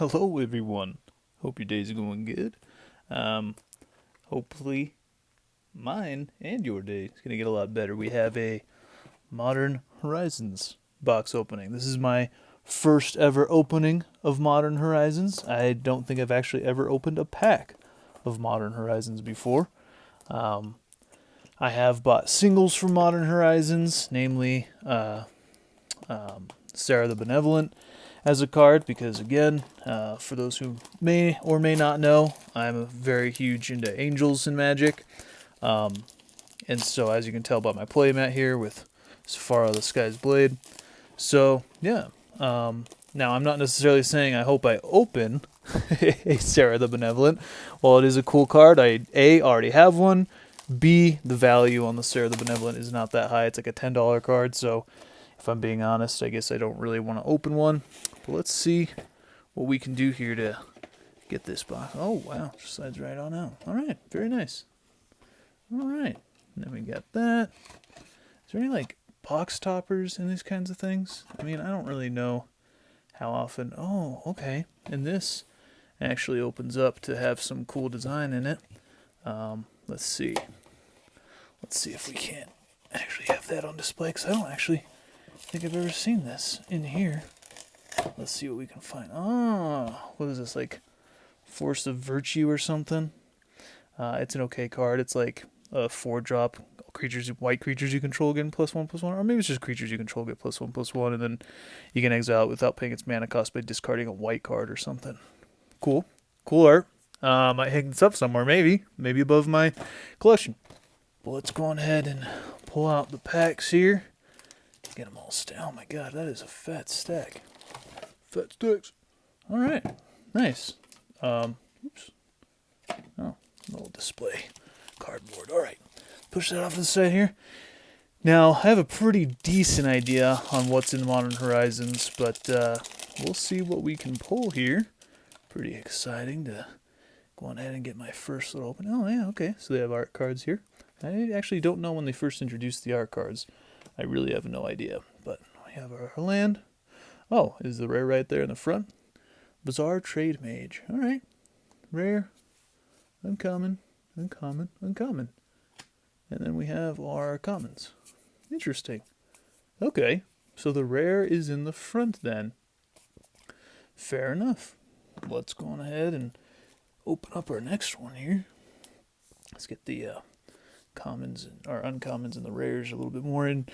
Hello, everyone. Hope your day's going good. Um, Hopefully, mine and your day is gonna get a lot better. We have a Modern Horizons box opening. This is my first ever opening of Modern Horizons. I don't think I've actually ever opened a pack of Modern Horizons before. Um, I have bought singles from Modern Horizons, namely Sarah the Benevolent as a card because, again, for those who may or may not know, I'm very huge into angels and magic. And so, as you can tell by my playmat here with Safara the Sky's Blade. So, yeah. Now, I'm not necessarily saying I hope I open a Sarah the Benevolent. While it is a cool card, I A, already have one. B, the value on the Sarah the Benevolent is not that high. It's like a $10 card, so if I'm being honest, I guess I don't really want to open one. But let's see what we can do here to get this box. Oh, wow. Just slides right on out. All right. Very nice. All right. And then we got that. Is there any, like, box toppers in these kinds of things? I mean, I don't really know how often. Oh, okay. And this actually opens up to have some cool design in it. Let's see. Let's see if we can't actually have that on display, because I don't actually think I've ever seen this in here. Let's see what we can find. Oh, what is this, like Force of Virtue or something? It's an okay card. It's like a 4-drop creatures, white creatures you control get +1/+1, or maybe it's just creatures you control get +1/+1, and then you can exile it without paying its mana cost by discarding a white card or something. Cool art. Might hang this up somewhere, maybe above my collection. But let's go on ahead and pull out the packs here. Get them all stacked. Oh my god, that is a fat stack. Fat stacks. All right, nice. Oops. Oh, little display cardboard. All right, push that off to the side here. Now, I have a pretty decent idea on what's in Modern Horizons, but we'll see what we can pull here. Pretty exciting to go on ahead and get my first little open. Oh, yeah, okay. So they have art cards here. I actually don't know when they first introduced the art cards. I really have no idea. But we have our land. Oh, is the rare right there in the front? Bizarre Trade Mage. All right. Rare. Uncommon. Uncommon. Uncommon. And then we have our commons. Interesting. Okay. So the rare is in the front then. Fair enough. Let's go on ahead and open up our next one here. Let's get the commons or uncommons and the rares a little bit more in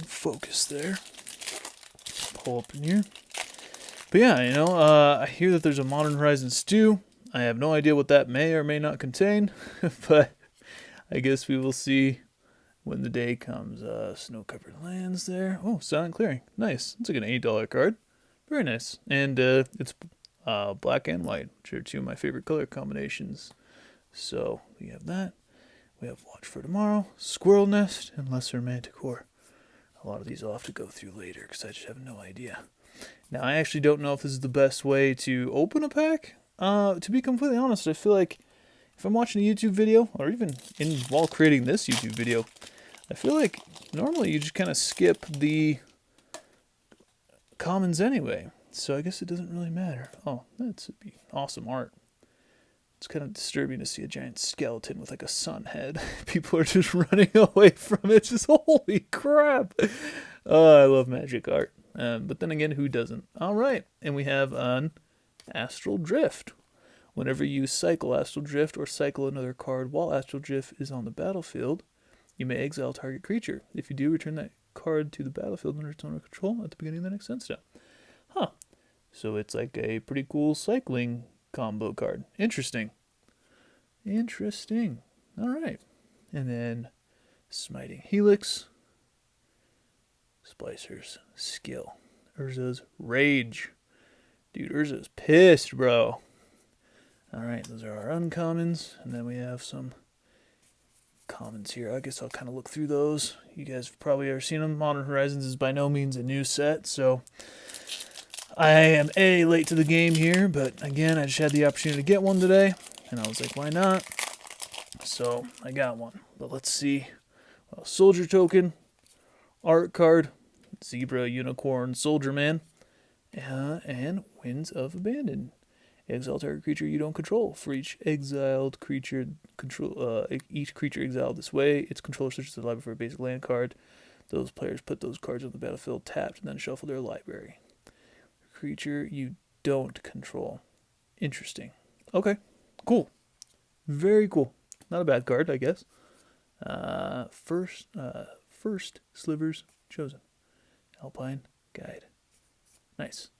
focus there. Pull up in here. But yeah, I hear that there's a Modern Horizons stew. I have no idea what that may or may not contain, but I guess we will see when the day comes. Snow-covered lands there. Oh, Silent Clearing. Nice. It's like an $8 card. Very nice. And it's black and white, which are two of my favorite color combinations. So we have that. We have Watch for Tomorrow, Squirrel Nest, and Lesser Manticore. A lot of these I'll have to go through later because I just have no idea. Now, I actually don't know if this is the best way to open a pack. To be completely honest, I feel like if I'm watching a YouTube video, or even while creating this YouTube video, I feel like normally you just kind of skip the commons anyway. So I guess it doesn't really matter. Oh, that's awesome art. It's kind of disturbing to see a giant skeleton with like a sun head. People are just running away from it. Just holy crap. Oh, I love magic art. But then again, who doesn't? All right. And we have an Astral Drift. Whenever you cycle Astral Drift or cycle another card while Astral Drift is on the battlefield, you may exile target creature. If you do, return that card to the battlefield under its owner control at the beginning of the next end step. Huh. So it's like a pretty cool cycling combo card. Interesting. All right. And then Smiting Helix. Splicer's Skill. Urza's Rage. Dude, Urza's pissed, bro. All right, those are our uncommons. And then we have some commons here. I guess I'll kind of look through those. You guys have probably ever seen them. Modern Horizons is by no means a new set, so I am late to the game here, but again, I just had the opportunity to get one today, and I was like, why not? So I got one. But let's see. Soldier token, art card, Zebra, Unicorn, Soldier Man, And Winds of Abandon. Exile target creature you don't control. For each exiled creature each creature exiled this way, its controller searches the library for a basic land card. Those players put those cards on the battlefield tapped and then shuffle their library. Creature you don't control. Interesting. Okay, cool. Very cool. Not a bad card, I guess. First Slivers chosen. Alpine Guide. Nice.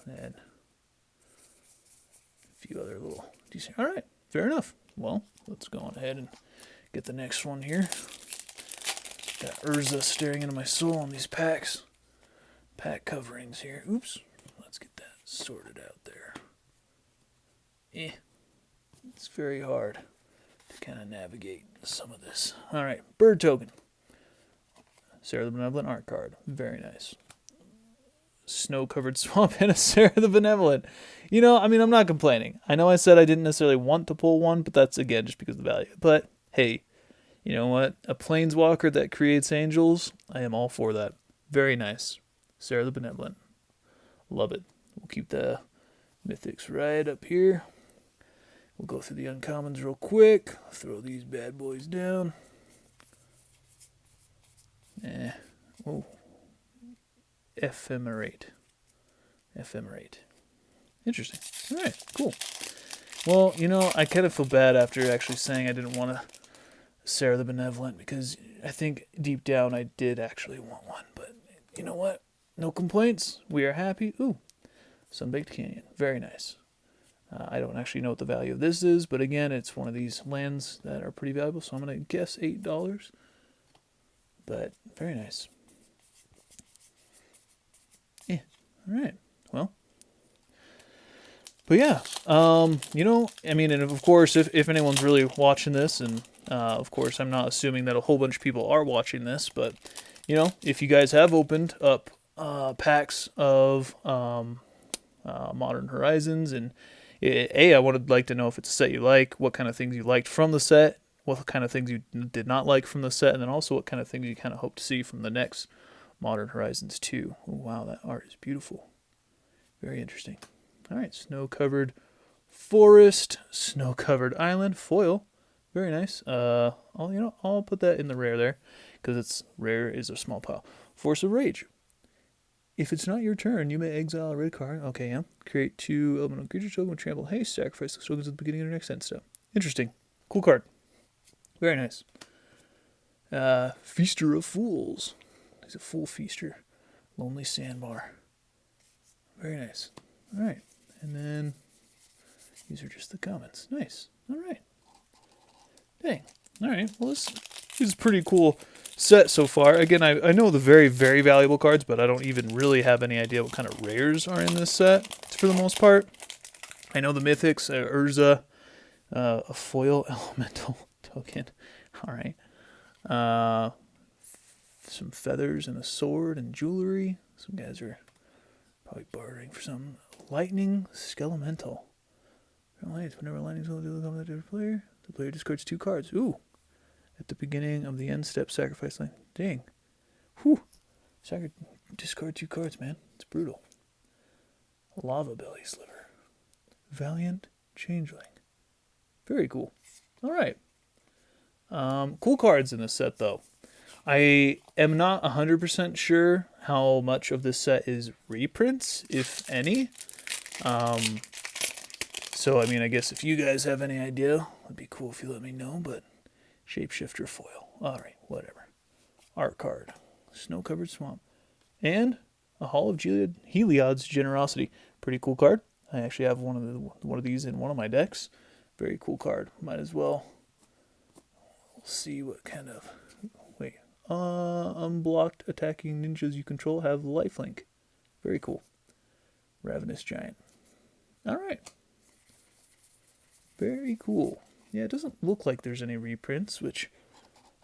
And a few other little decent. All right, fair enough. Well, let's go on ahead and get the next one here. Got Urza staring into my soul on these packs. Pack coverings here. Oops. Let's get that sorted out there. It's very hard to kind of navigate some of this. All right, Bird Token. Sarah the Benevolent art card. Very nice. Snow-covered swamp and a Sarah the Benevolent. You know, I mean, I'm not complaining. I know I said I didn't necessarily want to pull one, but that's, again, just because of the value. But, hey, you know what? A Planeswalker that creates angels, I am all for that. Very nice. Sarah the Benevolent. Love it. We'll keep the mythics right up here. We'll go through the uncommons real quick. Throw these bad boys down. Oh. Ephemerate. Interesting. All right, cool. Well, you know, I kind of feel bad after actually saying I didn't want to Sarah the Benevolent because I think deep down I did actually want one. But you know what? No complaints. We are happy. Ooh, Sunbaked Canyon. Very nice. I don't actually know what the value of this is, but again, it's one of these lands that are pretty valuable, so I'm going to guess $8. But very nice. Yeah. All right. Well. But yeah, you know, I mean, and of course, if anyone's really watching this, and of course, I'm not assuming that a whole bunch of people are watching this, but, you know, if you guys have opened up packs of Modern Horizons, and I would like to know if it's a set you like, what kind of things you liked from the set, what kind of things you did not like from the set, and then also what kind of things you kind of hope to see from the next Modern Horizons 2. Oh, wow, that art is beautiful. Very interesting. All right, snow-covered forest, snow-covered island, foil. Very nice. I'll put that in the rare there, because it's rare is a small pile. Force of Rage. If it's not your turn, you may exile a red card. Okay, yeah. Create 2 elemental creatures token with trample. Hey, sacrifice the tokens at the beginning of your next end step. Interesting. Cool card. Very nice. Feaster of Fools. He's a fool feaster. Lonely Sandbar. Very nice. All right. And then these are just the commons. Nice. All right. Dang. All right. Well, this is a pretty cool set so far. Again, I know the very, very valuable cards, but I don't even really have any idea what kind of rares are in this set for the most part. I know the mythics, Urza, a foil elemental token. All right. Some feathers and a sword and jewelry. Some guys are probably bartering for some. Lightning Skelemental. Whenever lightning will do the combat to the player discards 2 cards. Ooh. At the beginning of the end step, sacrifice line. Dang. Whew. Discard 2 cards, man. It's brutal. Lava Belly Sliver. Valiant Changeling. Very cool. All right. Cool cards in this set, though. I am not 100% sure how much of this set is reprints, if any. So, I mean, I guess if you guys have any idea, it'd be cool if you let me know, but Shapeshifter foil. Alright, whatever. Art card. Snow-covered swamp. And a Hall of Heliod's Generosity. Pretty cool card. I actually have one of these in one of my decks. Very cool card. Might as well. We'll see what kind of... Wait. Unblocked attacking ninjas you control have lifelink. Very cool. Ravenous Giant. Alright. Very cool. Yeah, it doesn't look like there's any reprints, which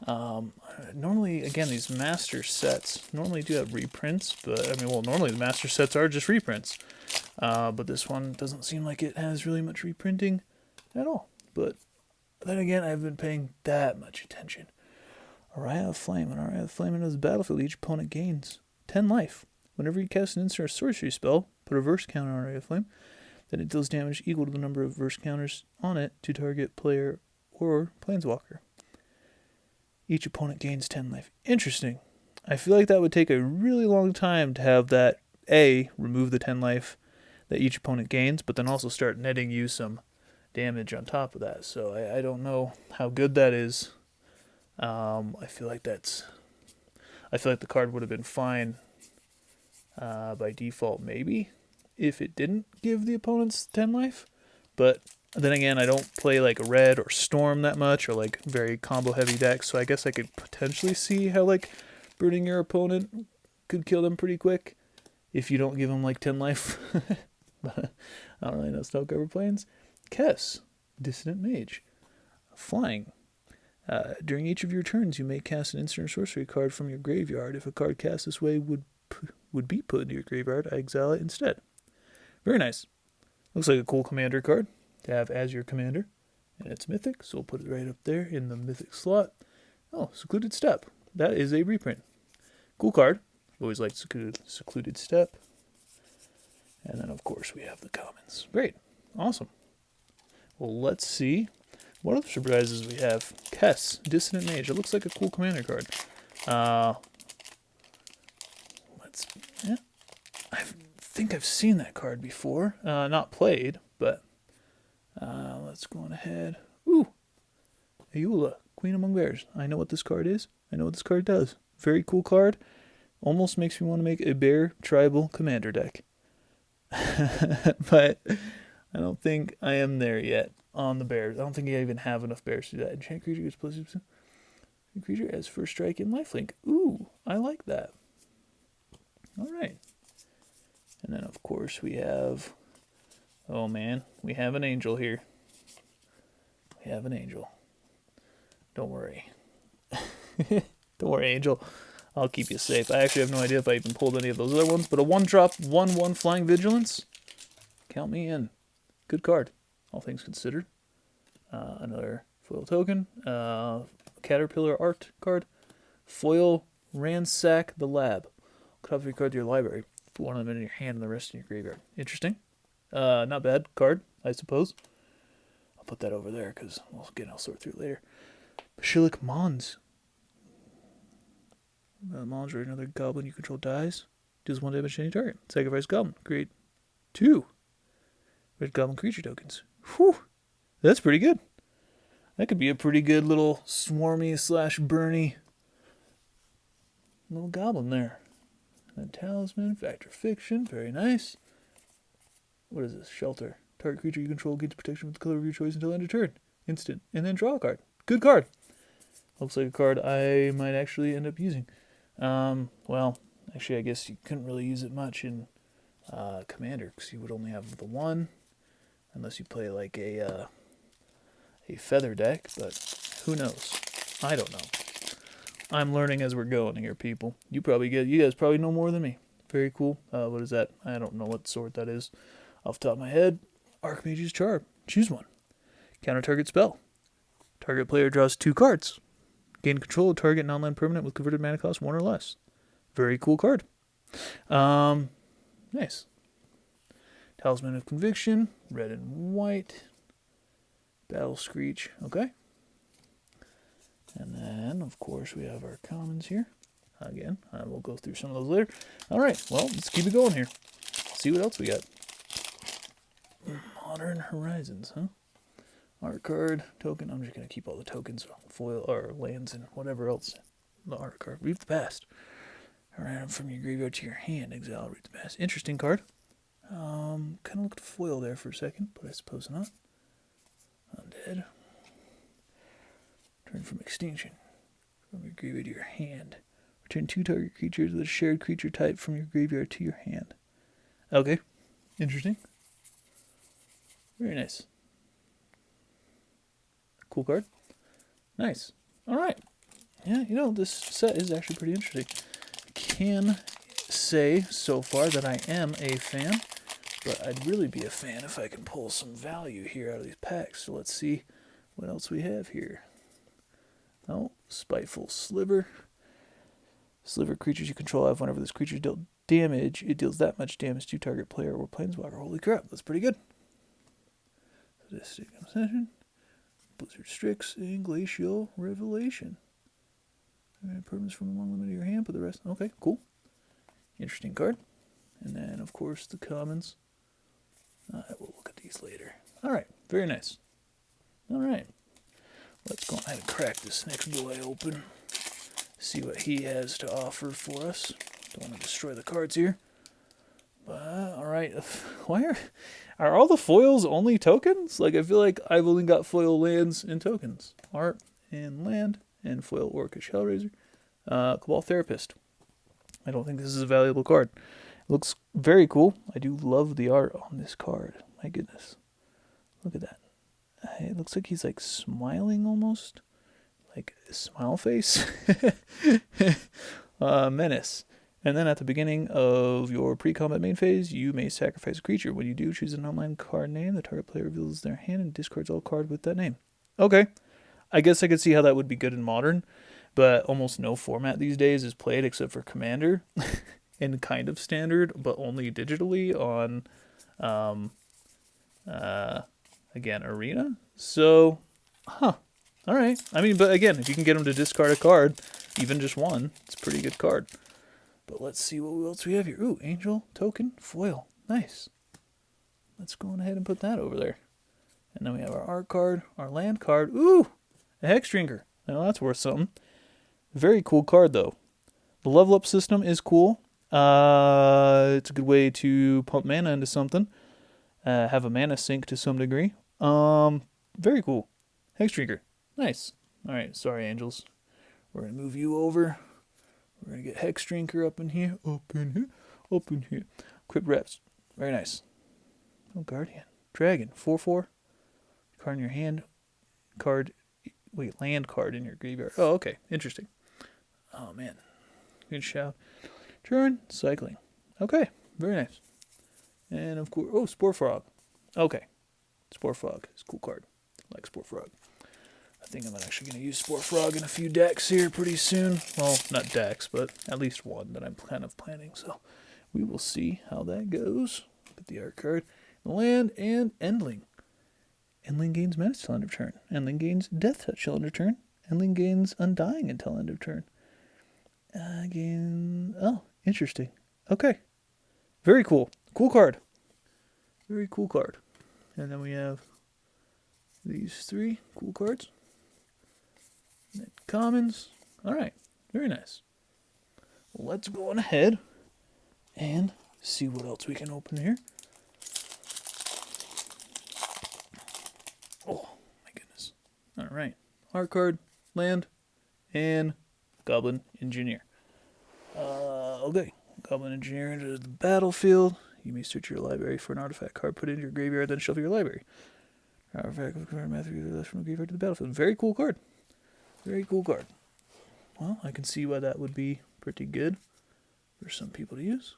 normally, again, these master sets normally do have reprints, but I mean, well, normally the master sets are just reprints, but this one doesn't seem like it has really much reprinting at all. But then again, I haven't been paying that much attention. Araya of Flame. When Araya of Flame enters the battlefield, each opponent gains 10 life. Whenever you cast an instant or sorcery spell, put a verse counter on Ray of Flame. Then it deals damage equal to the number of verse counters on it to target player or planeswalker. Each opponent gains 10 life. Interesting. I feel like that would take a really long time to have that, A, remove the 10 life that each opponent gains, but then also start netting you some damage on top of that. So I don't know how good that is. I feel like the card would have been fine by default, maybe, if it didn't give the opponents 10 life. But then again, I don't play like red or storm that much, or like very combo heavy decks, so I guess I could potentially see how like burning your opponent could kill them pretty quick if you don't give them like 10 life. But I don't really know Snow Covered Plains. Kess, Dissonant Mage. Flying. During each of your turns, you may cast an instant or sorcery card from your graveyard. If a card cast this way would be put into your graveyard, I exile it instead. Very nice. Looks like a cool commander card to have as your commander. And it's mythic, so we'll put it right up there in the mythic slot. Oh, Secluded Step. That is a reprint. Cool card. Always liked Secluded Step. And then, of course, we have the commons. Great. Awesome. Well, let's see what other surprises we have. Kess, Dissonant Mage. It looks like a cool commander card. I think I've seen that card before. Not played, but let's go on ahead. Ooh, Ayula, Queen Among Bears. I know what this card is. I know what this card does. Very cool card. Almost makes me want to make a bear tribal commander deck. But I don't think I am there yet on the bears. I don't think I even have enough bears to do that. Enchant creature gets plus creature as first strike and lifelink. Ooh, I like that. All right. And then, of course, we have... Oh, man. We have an angel here. We have an angel. Don't worry. Don't worry, angel. I'll keep you safe. I actually have no idea if I even pulled any of those other ones, but a 1-drop, 1/1 Flying Vigilance. Count me in. Good card, all things considered. Another foil token. Caterpillar art card. Foil Ransack the Lab. Cut off your card to your library. Put one of them in your hand and the rest in your graveyard. Interesting. Not bad card, I suppose. I'll put that over there because, I'll sort through it later. Basilic Mons. Mons or another goblin you control dies. Deals 1 damage to any target. Sacrifice goblin. Create 2 red goblin creature tokens. Whew. That's pretty good. That could be a pretty good little swarmy / burny little goblin there. And Talisman, Factor Fiction. Very nice. What is this? Shelter. Target creature you control gains protection with the color of your choice until end of turn. Instant. And then draw a card. Good card. Looks like a card I might actually end up using. Well, actually, I guess you couldn't really use it much in Commander because you would only have the 1, unless you play like a feather deck. But who knows? I don't know. I'm learning as we're going here, people. You guys probably know more than me. Very cool. What is that? I don't know what sort that is off the top of my head. Archmage's Charm. Choose one. Counter target spell. Target player draws 2 cards. Gain control of target non-land permanent with converted mana cost 1 or less. Very cool card. Nice. Talisman of Conviction. Red and white. Battle Screech. Okay. And then, of course, we have our commons here. Again, we'll go through some of those later. All right, well, let's keep it going here. See what else we got. Modern Horizons, huh? Art card, token. I'm just going to keep all the tokens, foil, or lands, and whatever else. The art card. Read the past. Random from your graveyard to your hand. Exile, read the past. Interesting card. Kind of looked foil there for a second, but I suppose not. Undead. Turn from extinction. From your graveyard to your hand. Return 2 target creatures with a shared creature type from your graveyard to your hand. Okay. Interesting. Very nice. Cool card. Nice. Alright. Yeah, this set is actually pretty interesting. I can say so far that I am a fan, but I'd really be a fan if I can pull some value here out of these packs. So let's see what else we have here. Oh, Spiteful Sliver. Sliver creatures you control have whenever this creature dealt damage, it deals that much damage to target player or planeswalker. Holy crap, that's pretty good. Sadistic Obsession, Blizzard Strix, and Glacial Revelation. Permanents from among them into your hand, put the rest. Okay, cool. Interesting card. And then, of course, the commons. We'll look at these later. Alright, very nice. Alright. Let's go ahead and crack this next boy open. See what he has to offer for us. Don't want to destroy the cards here. But, alright. Why are all the foils only tokens? Like, I feel like I've only got foil lands and tokens. Art and land and foil Orcish Hellraiser. Cabal Therapist. I don't think this is a valuable card. It looks very cool. I do love the art on this card. My goodness. Look at that. It looks like he's like smiling almost. Like a smile face. Menace. And then at the beginning of your pre-combat main phase, you may sacrifice a creature. When you do, choose an online card name. The target player reveals their hand and discards all cards with that name. Okay. I guess I could see how that would be good in Modern, but almost no format these days is played except for Commander and kind of Standard, but only digitally on, again, Arena. So, all right. I mean, but again, if you can get them to discard a card, even just one, it's a pretty good card. But let's see what else we have here. Ooh, Angel, Token, Foil. Nice. Let's go on ahead and put that over there. And then we have our art card, our land card. Ooh, a Hex Drinker. Now that's worth something. Very cool card, though. The level up system is cool. It's a good way to pump mana into something. Have a mana sink to some degree. Very cool. Hex Drinker. Nice. Alright, sorry, Angels. We're going to move you over. We're going to get Hex Drinker up in here. Up in here. Up in here. Crypt Reps. Very nice. Oh, Guardian. Dragon. 4/4. Card in your hand. Land card in your graveyard. Oh, okay. Interesting. Oh, man. Good shout. Turn. Cycling. Okay. Very nice. And, of course... Oh, Spore Frog. Okay. Spore Frog is a cool card. I like Spore Frog. I think I'm actually going to use Spore Frog in a few decks here pretty soon. Well, not decks, but at least one that I'm kind of planning. So we will see how that goes. Look at the art card. Land and Endling. Endling gains Menace till end of turn. Endling gains Death Touch till end of turn. Endling gains Undying until end of turn. Oh, interesting. Okay. Very cool. Cool card. Very cool card. And then we have these three cool cards. And then commons. Alright. Very nice. Let's go on ahead and see what else we can open here. Oh, my goodness. Alright. Art card, land, and Goblin Engineer. Okay. Goblin Engineer enters the battlefield. You may search your library for an artifact card, put it in your graveyard, then shuffle your library. Artifact of Matthew from the graveyard to the battlefield. Very cool card. Very cool card. Well, I can see why that would be pretty good for some people to use.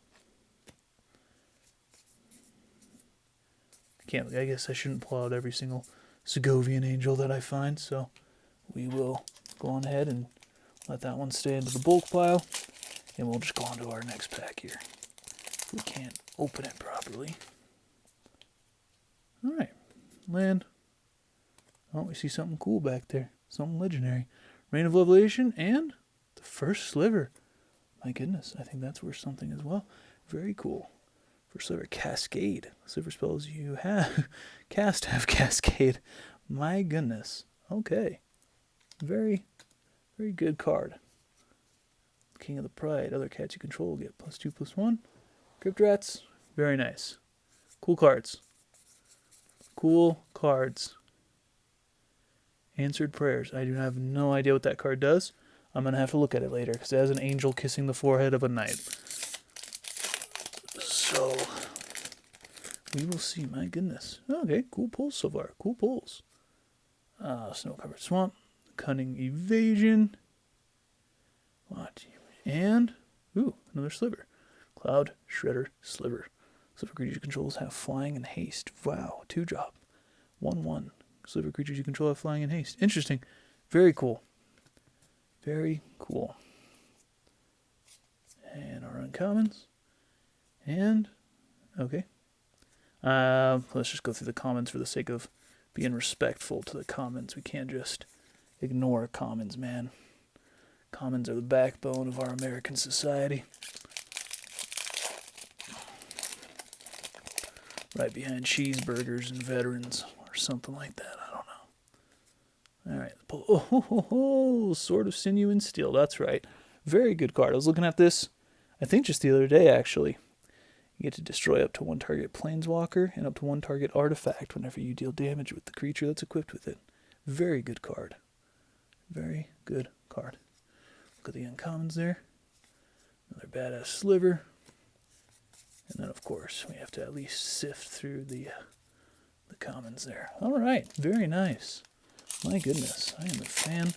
I guess I shouldn't pull out every single Segovian Angel that I find, so we will go on ahead and let that one stay into the bulk pile, and we'll just go on to our next pack here. We can't open it properly. Alright, land. Oh, we see something cool back there. Something legendary. Reign of Revelation and the first Sliver. My goodness, I think that's worth something as well. Very cool. First Sliver, Cascade. Sliver spells you have cast have Cascade. My goodness. Okay. Very, very good card. King of the Pride. Other cats you control get +2/+1. Crypt Rats. Very nice. Cool cards. Cool cards. Answered Prayers. I do have no idea what that card does. I'm going to have to look at it later because it has an angel kissing the forehead of a knight. So, we will see. My goodness. Okay, cool pulls so far. Cool pulls. Snow-covered swamp. Cunning evasion. What? And, ooh, another Sliver. Cloud Shredder Sliver. Sliver creatures you control have flying and haste. Wow, 2-drop. 1/1. Sliver creatures you control have flying and haste. Interesting. Very cool. Very cool. And our uncommons. And, okay. Let's just go through the commons for the sake of being respectful to the commons. We can't just ignore commons, man. Commons are the backbone of our American society. Right behind cheeseburgers and veterans or something like that. I don't know. All right. Oh, Sword of Sinew and Steel. That's right. Very good card. I was looking at this, I think just the other day, actually. You get to destroy up to one target planeswalker and up to one target artifact whenever you deal damage with the creature that's equipped with it. Very good card. Very good card. Look at the uncommons there. Another badass sliver. And then, of course, we have to at least sift through the commons there. All right. Very nice. My goodness. I am a fan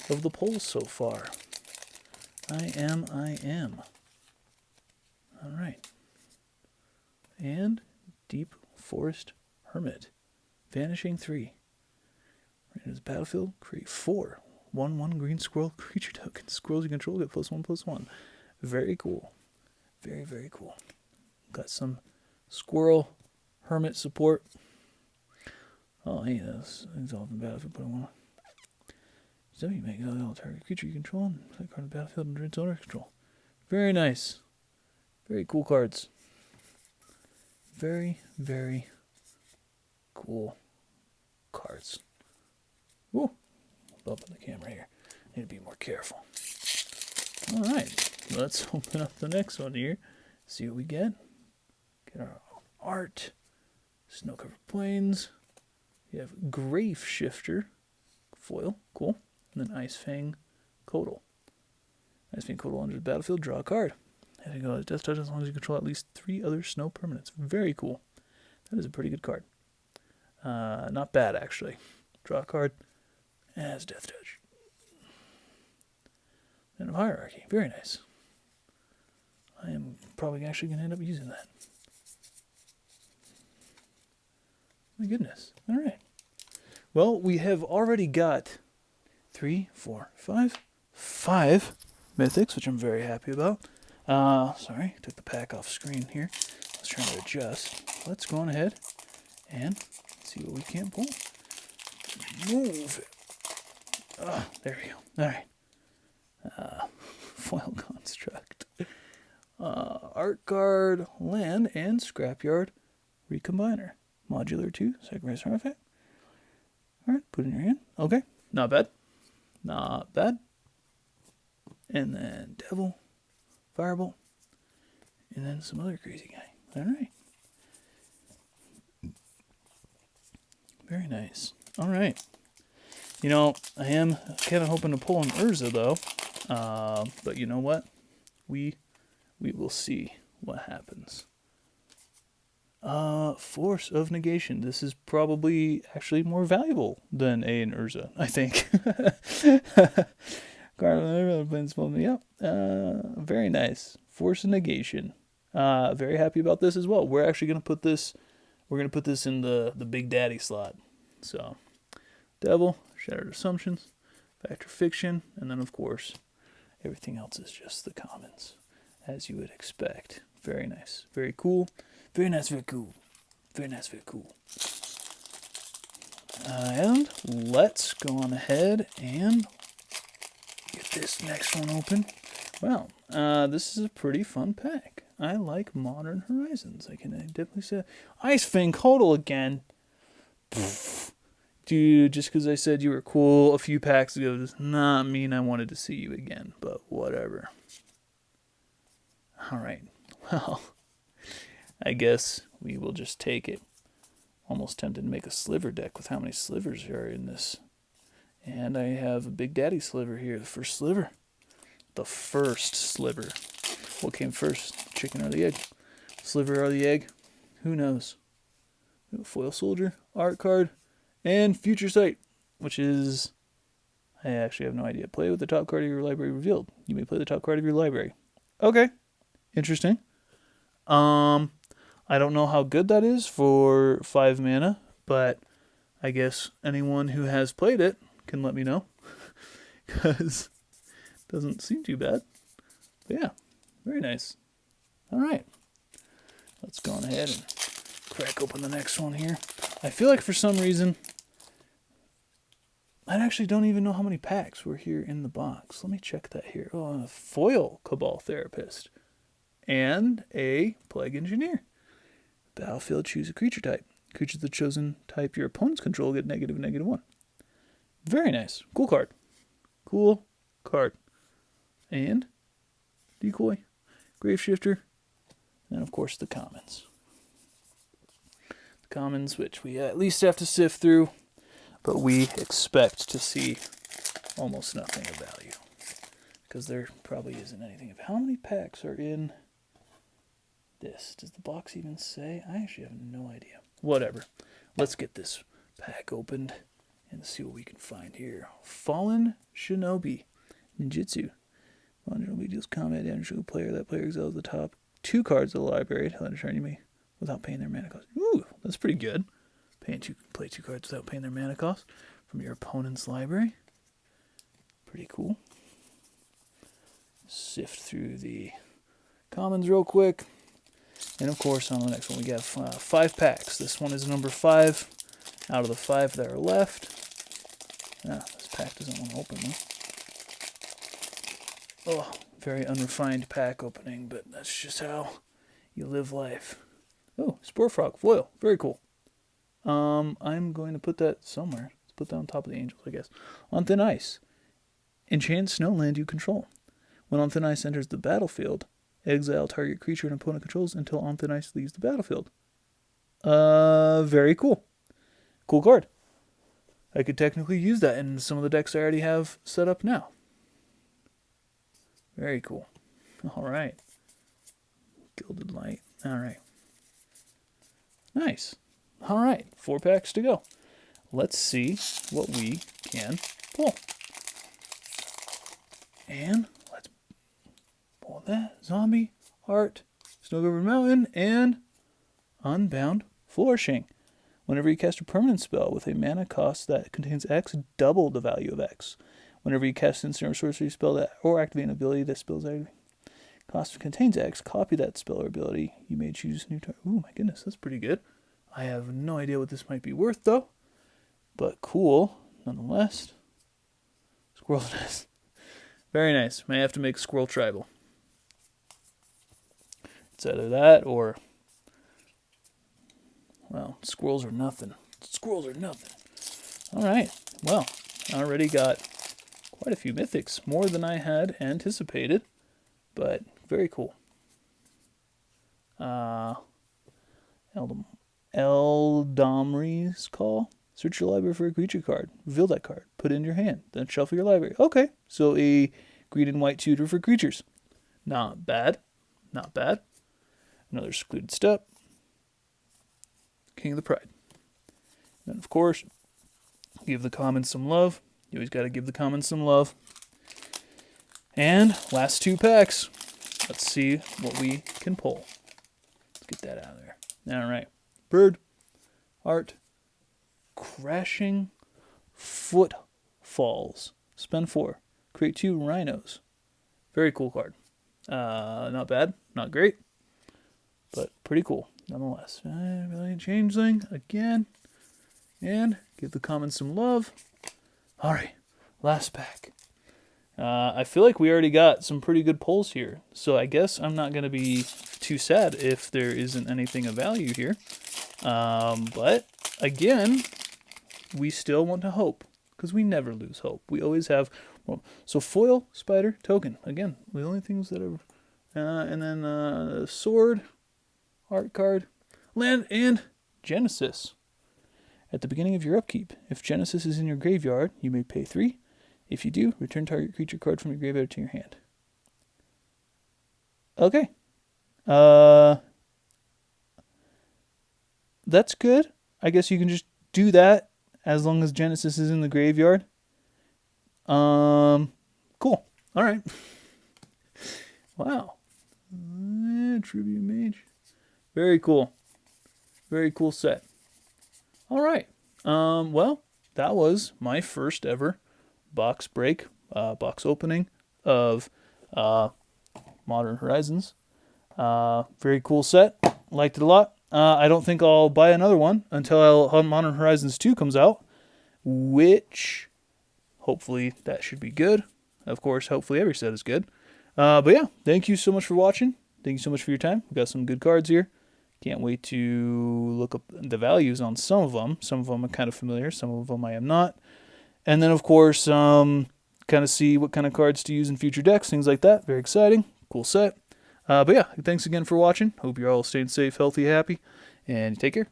of the polls so far. I am. All right. And Deep Forest Hermit. Vanishing 3. Right into the battlefield, create 4 1/1 green squirrel creature tokens. Squirrels you control get +1/+1. Very cool. Very, very cool. Got some squirrel hermit support. Oh, hey, that's exalted in the battlefield. Put one. So you make all target creature you control and play a card in the battlefield under its owner's control. Very nice. Very cool cards. Very, very cool cards. Woo! Bumping the camera here. Need to be more careful. All right, let's open up the next one here. See what we get. Get our art. Snow-covered plains. We have Grave Shifter foil, cool. And then Ice Fang Codal. Ice Fang Codal under the battlefield. Draw a card. And you go death touch as long as you control at least 3 other snow permanents. Very cool. That is a pretty good card. Not bad, actually. Draw a card as death touch. And Hierarchy. Very nice. I am probably actually going to end up using that. My goodness. All right. Well, we have already got 3, 4, 5 mythics, which I'm very happy about. Sorry, took the pack off screen here. I was trying to adjust. Let's go on ahead and see what we can pull. Move it. There we go. All right. Foil construct. Art card, land, and scrapyard recombiner. Modular 2, sacrifice artifact. Alright, put it in your hand. Okay, not bad. Not bad. And then Devil, Firebolt, and then some other crazy guy. Alright. Very nice. Alright. You know, I am kind of hoping to pull an Urza, though. But you know what? We will see what happens. Force of Negation. This is probably actually more valuable than an Urza, I think. Very nice. Force of Negation. Very happy about this as well. We're actually gonna put this. We're gonna put this in the Big Daddy slot. So, Devil, Shattered Assumptions, Factor Fiction, and then of course, everything else is just the commons, as you would expect. Very nice. Very cool. Very nice, very cool. Very nice, very cool. And let's go on ahead and get this next one open. Wow, this is a pretty fun pack. I like Modern Horizons. I can definitely say Ice Fang Codal again. Pfft. Dude, just because I said you were cool a few packs ago does not mean I wanted to see you again, but whatever. Alright, well, I guess we will just take it. Almost tempted to make a sliver deck with how many slivers are in this. And I have a Big Daddy sliver here, the first sliver. The first sliver. What came first, chicken or the egg? Sliver or the egg? Who knows? Foil Soldier, art card, and Future Sight, which is, I actually have no idea. Play with the top card of your library revealed. You may play the top card of your library. Okay, interesting. I don't know how good that is for 5 mana, but I guess anyone who has played it can let me know, because it doesn't seem too bad. But yeah, Very nice. All right. Let's go on ahead and crack open the next one here. I feel like for some reason, I actually don't even know how many packs were here in the box. Let me check that here. Oh, a foil Cabal Therapist. And a Plague Engineer. Battlefield, choose a creature type. Creatures of the chosen type your opponents control get -1. Very nice. Cool card. Cool card. And Decoy, Graveshifter, and of course the commons. The commons, which we at least have to sift through, but we expect to see almost nothing of value. Because there probably isn't anything of. How many packs are in this? Does the box even say? I actually have no idea. Whatever. Let's get this pack opened and see what we can find here. Fallen Shinobi. Ninjutsu. Fallen Shinobi deals combat damage to a player. That player exiles the top 2 cards of the library to turn you without paying their mana cost. Ooh, that's pretty good. Play 2 cards without paying their mana cost from your opponent's library. Pretty cool. Sift through the commons real quick. And of course, on the next one, we got 5 packs. This one is number 5 out of the 5 that are left. This pack doesn't want to open, though. Oh, very unrefined pack opening, but that's just how you live life. Oh, Spore Frog foil. Very cool. I'm going to put that somewhere. Let's put that on top of the angels, I guess. On Thin Ice. Enchant Snowland you control. When On Thin Ice enters the battlefield, exile target creature an opponent controls until On Thin Ice leaves the battlefield. Very cool. Cool card. I could technically use that in some of the decks I already have set up now. Very cool. All right. Gilded Light. All right. Nice. All right. 4 packs to go. Let's see what we can pull. And let's pull that. Zombie, Art, Snow-Covered Mountain, and Unbound Flourishing. Whenever you cast a permanent spell with a mana cost that contains X, double the value of X. Whenever you cast an instant or sorcery spell that, or activate an ability that spells cost contains X, copy that spell or ability. You may choose new target. Ooh, my goodness, that's pretty good. I have no idea what this might be worth, though. But cool, nonetheless. Squirrel Nest. Very nice. May have to make Squirrel Tribal. It's either that or... well, squirrels are nothing. Squirrels are nothing. All right. Well, I already got quite a few mythics. More than I had anticipated. But very cool. Eldamri's Call. Search your library for a creature card. Reveal that card. Put it in your hand. Then shuffle your library. Okay. So a green and white tutor for creatures. Not bad. Not bad. Another secluded step. King of the Pride. And of course, give the commons some love. You always got to give the commons some love. And last 2 packs. Let's see what we can pull. Let's get that out of there. All right. Bird, Art, Crashing Footfalls. Spend 4. Create 2 rhinos. Very cool card. Not bad. Not great. But pretty cool. Nonetheless. Changeling again. And give the commons some love. All right. Last pack. I feel like we already got some pretty good pulls here. So I guess I'm not going to be too sad if there isn't anything of value here. But again, we still want to hope. Because we never lose hope. We always have... well, so foil, spider, token. Again, the only things that are... and then sword, art card, land, and Genesis. At the beginning of your upkeep, if Genesis is in your graveyard, you may pay 3. If you do, return target creature card from your graveyard to your hand. Okay. That's good. I guess you can just do that as long as Genesis is in the graveyard. Cool. All right. Wow. Tribute Mage. Very cool. Very cool set. All right. Well, that was my first ever box break, box opening of Modern Horizons. Very cool set. Liked it a lot. I don't think I'll buy another one until Modern Horizons 2 comes out, which hopefully that should be good. Of course, hopefully every set is good. But yeah, thank you so much for watching. Thank you so much for your time. We've got some good cards here. Can't wait to look up the values on some of them. Some of them are kind of familiar. Some of them I am not. And then, of course, kind of see what kind of cards to use in future decks, things like that. Very exciting. Cool set. But yeah, thanks again for watching. Hope you're all staying safe, healthy, happy, and take care.